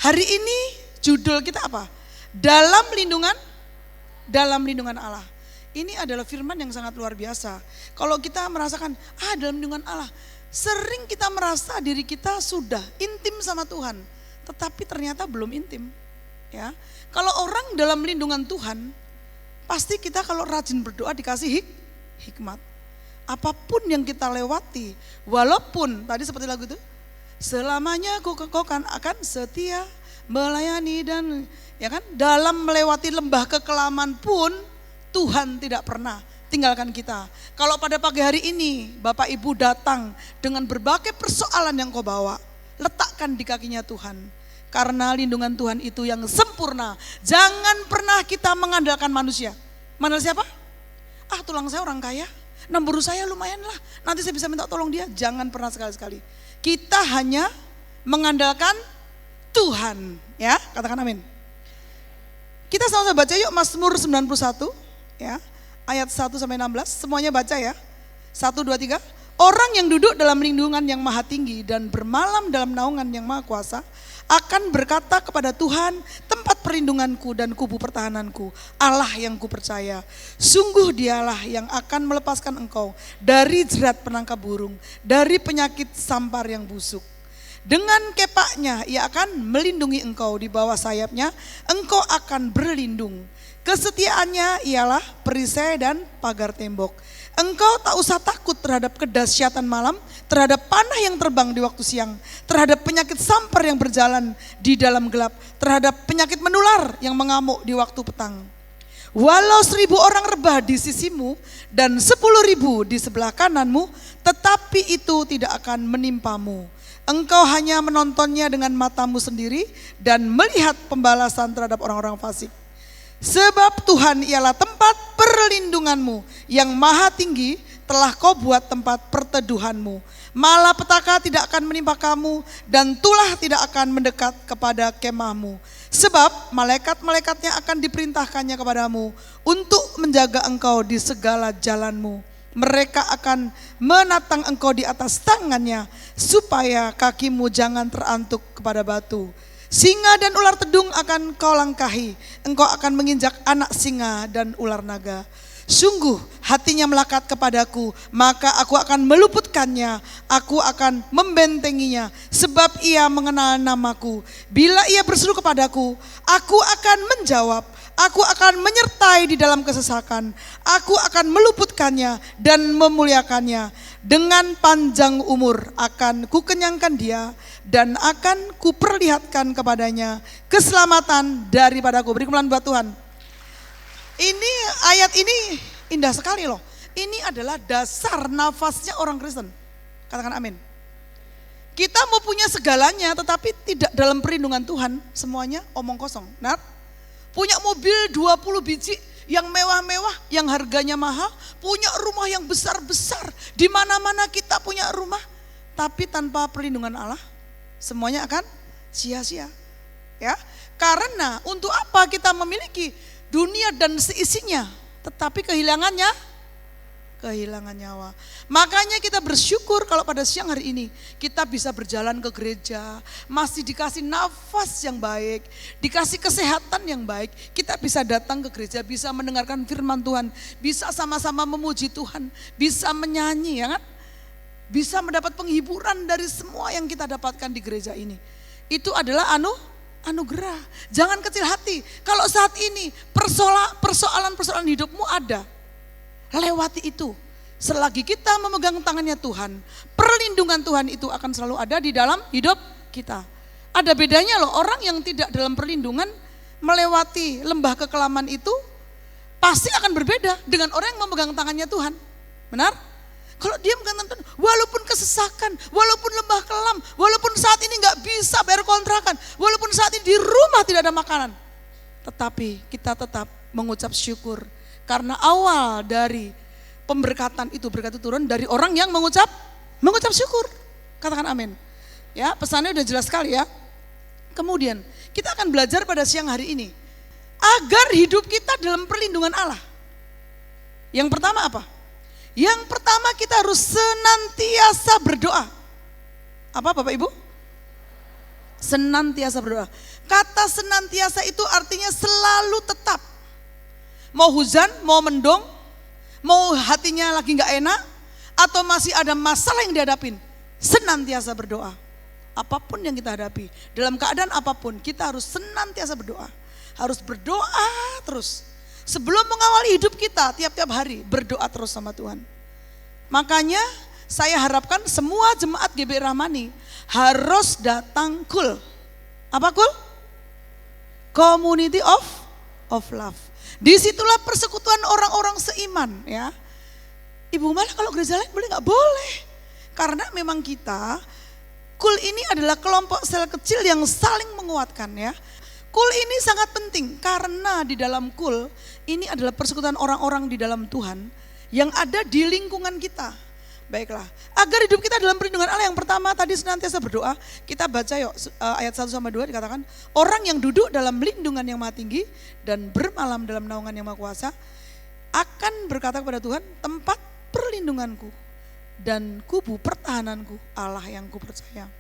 Hari ini judul kita apa? Dalam lindungan Allah. Ini adalah firman yang sangat luar biasa. Kalau kita merasakan, dalam lindungan Allah. Sering kita merasa diri kita sudah intim sama Tuhan. Tetapi ternyata belum intim. Ya, kalau orang dalam lindungan Tuhan, pasti kita kalau rajin berdoa dikasih hikmat. Apapun yang kita lewati, walaupun tadi seperti lagu itu, selamanya kau akan setia melayani dan ya kan, dalam melewati lembah kekelaman pun Tuhan tidak pernah tinggalkan kita. Kalau pada pagi hari ini Bapak Ibu datang dengan berbagai persoalan yang kau bawa, letakkan di kakinya Tuhan. Karena lindungan Tuhan itu yang sempurna. Jangan pernah kita mengandalkan manusia. Mengandalkan siapa? Tulang saya orang kaya, nemburu saya lumayan lah, nanti saya bisa minta tolong dia. Jangan pernah sekali-sekali. Kita hanya mengandalkan Tuhan, ya, katakan amin. Kita sama-sama baca yuk Mazmur 91, ya, ayat 1 sampai 16, semuanya baca ya. 1, 2, 3. Orang yang duduk dalam lindungan yang maha tinggi dan bermalam dalam naungan yang maha kuasa akan berkata kepada Tuhan, tempat perlindunganku dan kubu pertahananku, Allah yang kupercaya. Sungguh dialah yang akan melepaskan engkau dari jerat penangkap burung, dari penyakit sampar yang busuk. Dengan kepaknya ia akan melindungi engkau, di bawah sayapnya engkau akan berlindung. Kesetiaannya ialah perisai dan pagar tembok. Engkau tak usah takut terhadap kedahsyatan malam, terhadap panah yang terbang di waktu siang, terhadap penyakit sampar yang berjalan di dalam gelap, terhadap penyakit menular yang mengamuk di waktu petang. Walau 1.000 orang rebah di sisimu dan 10.000 di sebelah kananmu, tetapi itu tidak akan menimpamu. Engkau hanya menontonnya dengan matamu sendiri dan melihat pembalasan terhadap orang-orang fasik. Sebab Tuhan ialah tempat perlindunganmu, yang maha tinggi telah kau buat tempat perteduhanmu. Malapetaka tidak akan menimpa kamu dan tulah tidak akan mendekat kepada kemahmu. Sebab malaikat-malaikatnya akan diperintahkannya kepadamu untuk menjaga engkau di segala jalanmu. Mereka akan menatang engkau di atas tangannya supaya kakimu jangan terantuk kepada batu. Singa dan ular tedung akan kau langkahi, engkau akan menginjak anak singa dan ular naga. Sungguh hatinya melekat kepadaku, maka aku akan meluputkannya, aku akan membentenginya, sebab ia mengenal namaku. Bila ia berseru kepadaku, aku akan menjawab, aku akan menyertai di dalam kesesakan, aku akan meluputkannya dan memuliakannya. Dengan panjang umur akan kukenyangkan dia dan akan kuperlihatkan kepadanya keselamatan daripadaku. Beri kemuliaan buat Tuhan. Ini ayat ini indah sekali loh. Ini adalah dasar nafasnya orang Kristen. Katakan amin. Kita mau punya segalanya tetapi tidak dalam perlindungan Tuhan, semuanya omong kosong. Nah, punya mobil 20 biji yang mewah-mewah, yang harganya mahal, punya rumah yang besar-besar, di mana-mana kita punya rumah, tapi tanpa perlindungan Allah, semuanya akan sia-sia. Ya, karena untuk apa kita memiliki dunia dan seisinya, tetapi kehilangan nyawa. Makanya kita bersyukur kalau pada siang hari ini kita bisa berjalan ke gereja, masih dikasih nafas yang baik, dikasih kesehatan yang baik. Kita bisa datang ke gereja, bisa mendengarkan firman Tuhan, bisa sama-sama memuji Tuhan, bisa menyanyi, ya kan? Bisa mendapat penghiburan dari semua yang kita dapatkan di gereja ini. Itu adalah anugerah. Jangan kecil hati. Kalau saat ini persoalan-persoalan hidupmu ada, lewati itu. Selagi kita memegang tangannya Tuhan, perlindungan Tuhan itu akan selalu ada di dalam hidup kita. Ada bedanya loh, orang yang tidak dalam perlindungan melewati lembah kekelaman itu pasti akan berbeda dengan orang yang memegang tangannya Tuhan. Benar? Kalau dia memegang Tuhan, walaupun kesesakan, walaupun lembah kelam, walaupun saat ini gak bisa bayar kontrakan, walaupun saat ini di rumah tidak ada makanan, tetapi kita tetap mengucap syukur. Karena awal dari pemberkatan itu, berkat itu turun dari orang yang mengucap syukur. Katakan amin. Ya, pesannya udah jelas sekali ya. Kemudian kita akan belajar pada siang hari ini agar hidup kita dalam perlindungan Allah. Yang pertama apa? Yang pertama kita harus senantiasa berdoa. Apa Bapak Ibu? Senantiasa berdoa. Kata senantiasa itu artinya selalu tetap. Mau hujan, mau mendung, mau hatinya lagi gak enak, atau masih ada masalah yang dihadapin, senantiasa berdoa. Apapun yang kita hadapi, dalam keadaan apapun, kita harus senantiasa berdoa. Harus berdoa terus. Sebelum mengawali hidup kita, tiap-tiap hari berdoa terus sama Tuhan. Makanya saya harapkan semua jemaat GBI Rahmani harus datang KUL. Apa KUL? Community of Love. Disitulah persekutuan orang-orang seiman ya. Ibu malah kalau gereja lain boleh nggak? Boleh. Karena memang kita, KUL ini adalah kelompok sel kecil yang saling menguatkan ya. KUL ini sangat penting karena di dalam KUL ini adalah persekutuan orang-orang di dalam Tuhan yang ada di lingkungan kita. Baiklah, agar hidup kita dalam perlindungan Allah, yang pertama tadi senantiasa berdoa. Kita baca yuk ayat 1-2 dikatakan, orang yang duduk dalam lindungan yang maha tinggi dan bermalam dalam naungan yang maha kuasa akan berkata kepada Tuhan, tempat perlindunganku dan kubu pertahananku, Allah yang kupercaya.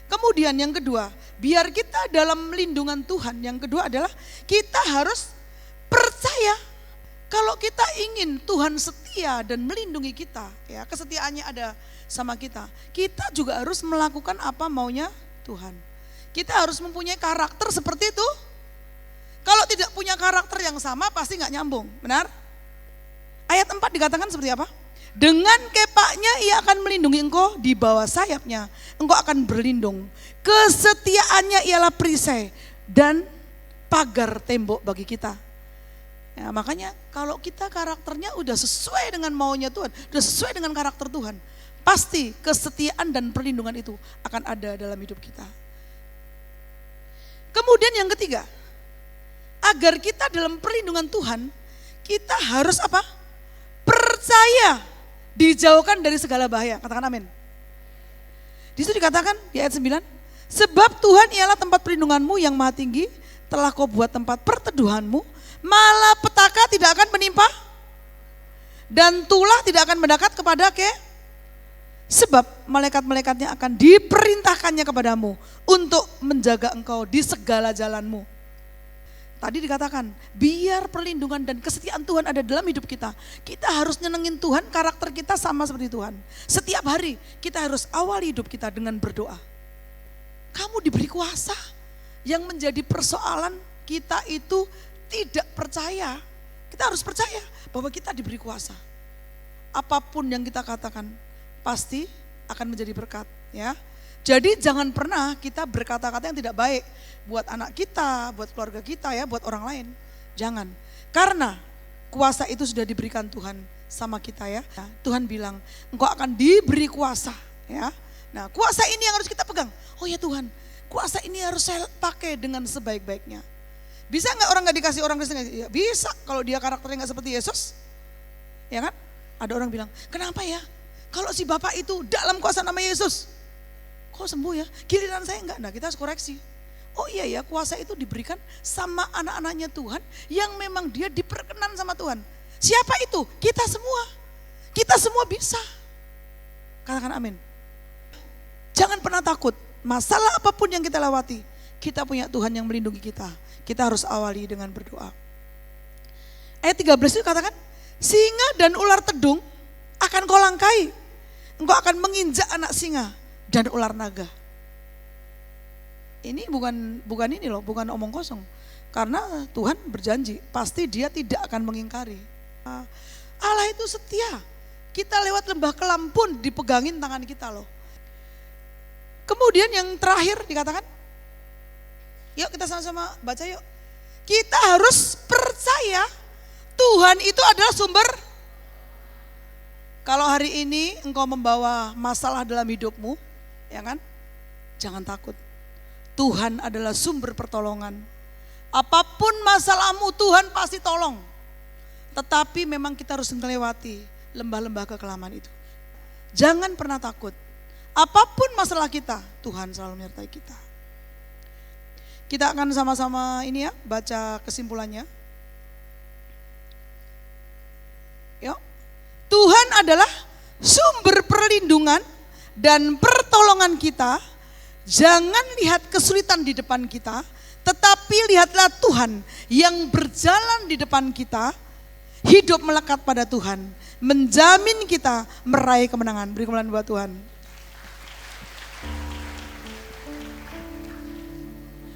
Kemudian yang kedua, biar kita dalam lindungan Tuhan, yang kedua adalah kita harus percaya. Kalau kita ingin Tuhan setia dan melindungi kita, ya kesetiaannya ada sama kita, kita juga harus melakukan apa maunya Tuhan. Kita harus mempunyai karakter seperti itu. Kalau tidak punya karakter yang sama pasti gak nyambung, benar? Ayat 4 dikatakan seperti apa? Dengan kepaknya ia akan melindungi engkau, di bawah sayapnya engkau akan berlindung. Kesetiaannya ialah perisai dan pagar tembok bagi kita. Ya, makanya kalau kita karakternya udah sesuai dengan maunya Tuhan, udah sesuai dengan karakter Tuhan, pasti kesetiaan dan perlindungan itu akan ada dalam hidup kita. Kemudian yang ketiga, agar kita dalam perlindungan Tuhan, kita harus apa? Percaya, dijauhkan dari segala bahaya. Katakan amin. Di situ dikatakan di ayat 9, sebab Tuhan ialah tempat perlindunganmu yang maha tinggi, telah kau buat tempat perteduhanmu, malah petaka tidak akan menimpa dan tulah tidak akan mendekat kepada sebab malaikat-malaikatnya akan diperintahkannya kepadamu untuk menjaga engkau di segala jalanmu. Tadi dikatakan biar perlindungan dan kesetiaan Tuhan ada dalam hidup kita, kita harus nyenengin Tuhan, karakter kita sama seperti Tuhan. Setiap hari kita harus awali hidup kita dengan berdoa. Kamu diberi kuasa. Yang menjadi persoalan kita itu tidak percaya. Kita harus percaya bahwa kita diberi kuasa. Apapun yang kita katakan pasti akan menjadi berkat ya. Jadi jangan pernah kita berkata-kata yang tidak baik buat anak kita, buat keluarga kita ya, buat orang lain. Jangan. Karena kuasa itu sudah diberikan Tuhan sama kita ya. Tuhan bilang, engkau akan diberi kuasa ya. Nah, kuasa ini yang harus kita pegang. Oh ya Tuhan, kuasa ini harus saya pakai dengan sebaik-baiknya. Bisa nggak orang nggak dikasih orang Kristen? Ya, bisa kalau dia karakternya nggak seperti Yesus, ya kan? Ada orang bilang, kenapa ya? Kalau si bapak itu dalam kuasa nama Yesus, kok sembuh ya? Giliran saya enggak. Nah kita harus koreksi. Oh iya ya, kuasa itu diberikan sama anak-anaknya Tuhan yang memang dia diperkenan sama Tuhan. Siapa itu? Kita semua. Kita semua bisa. Katakan amin. Jangan pernah takut. Masalah apapun yang kita lewati, kita punya Tuhan yang melindungi kita. Kita harus awali dengan berdoa. Ayat 13 itu katakan, singa dan ular tedung akan kau langkai. Engkau akan menginjak anak singa dan ular naga. Ini bukan ini loh, bukan omong kosong. Karena Tuhan berjanji, pasti dia tidak akan mengingkari. Allah itu setia. Kita lewat lembah kelam pun dipegangin tangan kita loh. Kemudian yang terakhir dikatakan, yuk kita sama-sama baca yuk. Kita harus percaya Tuhan itu adalah sumber. Kalau hari ini engkau membawa masalah dalam hidupmu, ya kan? Jangan takut. Tuhan adalah sumber pertolongan. Apapun masalahmu Tuhan pasti tolong. Tetapi memang kita harus melewati lembah-lembah kekelaman itu. Jangan pernah takut. Apapun masalah kita, Tuhan selalu menyertai kita. Kita akan sama-sama ini ya, baca kesimpulannya. Yuk. Tuhan adalah sumber perlindungan dan pertolongan kita Jangan lihat kesulitan di depan kita, tetapi lihatlah Tuhan yang berjalan di depan kita, hidup melekat pada Tuhan, menjamin kita meraih kemenangan. Beri kemuliaan buat Tuhan.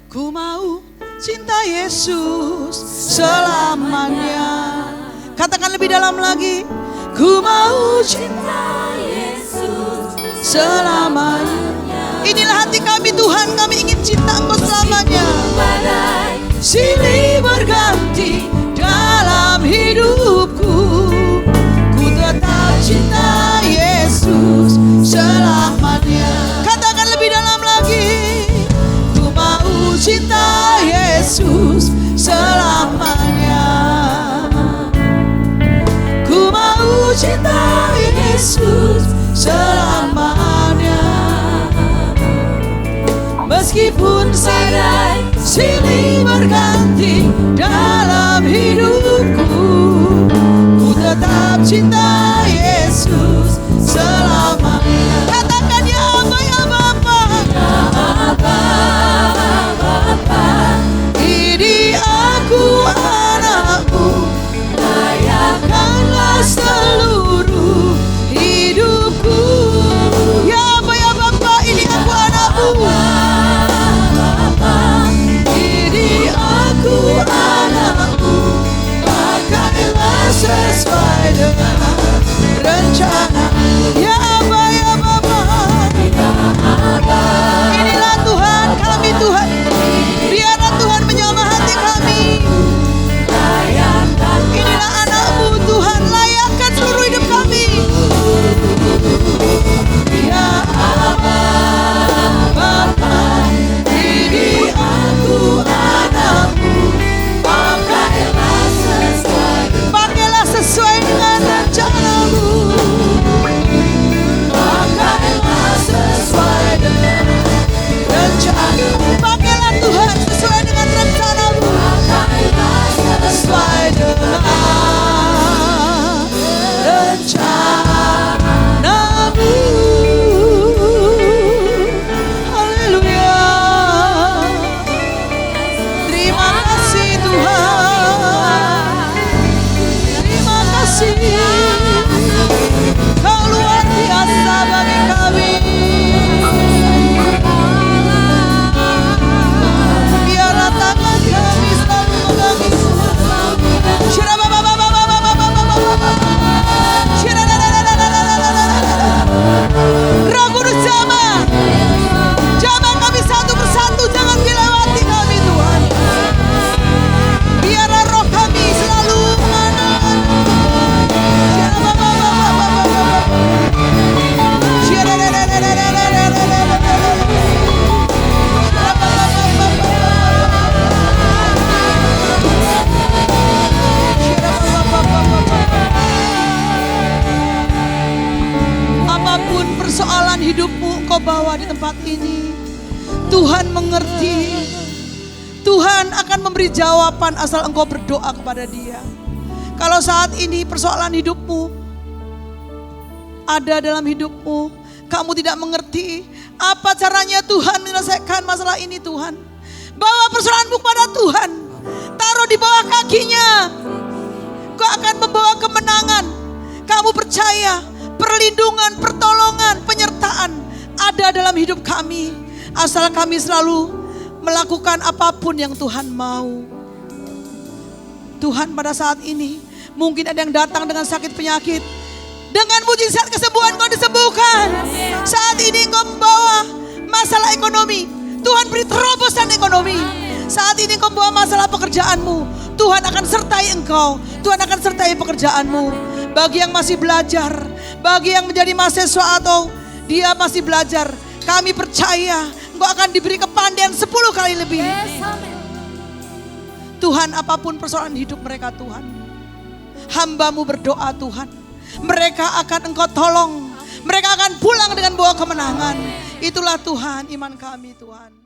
Ku mau cinta Yesus selamanya. Katakan lebih dalam lagi. Ku mau cinta Yesus selamanya. Inilah hati kami Tuhan, kami ingin cinta Engkau selamanya. Silih berganti dalam hidupku, ku tetap cinta Yesus selamanya. Katakan lebih dalam lagi. Ku mau cinta Yesus selamanya. Ku mau cinta Yesus selamanya. Meskipun badai silih berganti dalam hidupku, ku tetap cinta Yesus selamanya. Katakan ya Aba, ya Bapa, ya Aba, Bapa. Ini aku anakmu, layakkanlah seluruh hidupku. Ya Aba, ya Bapa, ini aku anakmu. Aku anakmu, pakailah sesuai dengan rencana. Ya Aba, ya Bapa, inilah Tuhan kami Tuhan. Biarlah Tuhan menjamah hati kami. Inilah anakmu Tuhan, layakkan seluruh hidup kami. Ya Aba, Bapa, ini aku anakmu. Pakailah sesuai dengan rencanamu. Pakailah sesuai dengan rencanamu. Pakailah Tuhan sesuai dengan rencanamu. Pakailah sesuai dengan rencanamu. Haleluya. Terima kasih Tuhan. Terima kasih. Kau luar biasa bagi kami. Biarlah tangan kami selalu memegangi Roh Kudus jamah kami satu persatu, jangan dilewati kami Tuhan. Biarlah roh kami selalu menganan. Apapun persoalan hidupmu kau bawa di tempat ini, Tuhan mengerti. Tuhan akan memberi jawaban asal engkau berdoa kepada Dia. Kalau saat ini persoalan hidupmu ada dalam hidupmu, kamu tidak mengerti apa caranya Tuhan menyelesaikan masalah ini, Tuhan bawa persoalanmu kepada Tuhan, taruh di bawah kakinya. Kau akan membawa kemenangan. Kamu percaya perlindungan, pertolongan, penyertaan ada dalam hidup kami, asal kami selalu melakukan apapun yang Tuhan mau. Tuhan, pada saat ini mungkin ada yang datang dengan sakit penyakit, dengan mujizat kesembuhan kau disembuhkan. Saat ini kau membawa masalah ekonomi, Tuhan beri terobosan ekonomi. Saat ini kau membawa masalah pekerjaanmu, Tuhan akan sertai engkau, Tuhan akan sertai pekerjaanmu. Bagi yang masih belajar, bagi yang menjadi mahasiswa atau dia masih belajar, kami percaya engkau akan diberi kepandaian 10 kali lebih. Tuhan, apapun persoalan hidup mereka Tuhan, hamba-Mu berdoa Tuhan, mereka akan engkau tolong, mereka akan pulang dengan bawa kemenangan. Itulah Tuhan, iman kami Tuhan.